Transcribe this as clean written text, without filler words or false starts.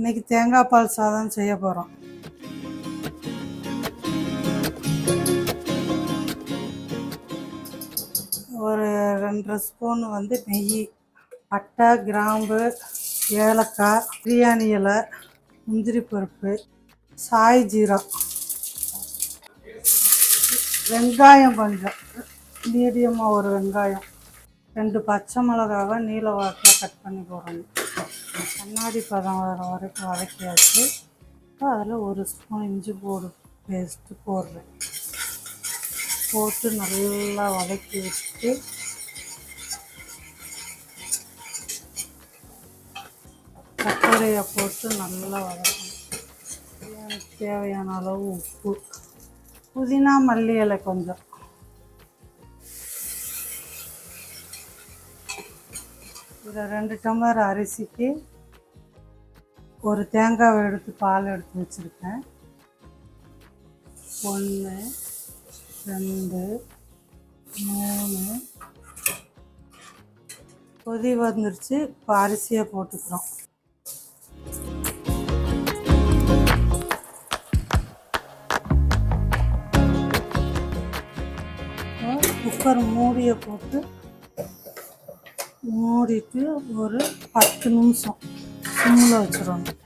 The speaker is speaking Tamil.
இன்றைக்கி தேங்காய் பால் சாதம் செய்ய போகிறோம். ஒரு 2 ஸ்பூன் நெய், பட்டை, கிராம்பு, ஏலக்காய், பிரியாணி இலை, முந்திரி பருப்பு, சாய் ஜீரா, வெங்காயம் கொஞ்சம் மீடியமாக ஒரு வெங்காயம், 2 பச்சை மிளகாவை நீல வாக்கில் கட் பண்ணி போடணும். கண்ணாடி பதம் வர வரைக்கும் வதக்கியாச்சு. அதில் 1 ஸ்பூன் இஞ்சி பூண்டு பேஸ்ட்டு போடுறேன். போட்டு நல்லா வதக்கி வச்சுட்டு சர்க்கரையை போட்டு நல்லா வதக்கணும். எனக்கு தேவையான அளவு உப்பு, புதினா, மல்லி இலை கொஞ்சம். இதில் 2 டம்ளர் அரிசிக்கு ஒரு தேங்காவை எடுத்து பால் எடுத்து வச்சுருக்கேன். 1 2 3 கொதி வந்துருச்சு. இப்போ அரிசியை போட்டுக்கிறோம். குக்கர் மூடியை போட்டு மூடிட்டு ஒரு 10 நிமிஷம் சிம்மில் வச்சிடணும்.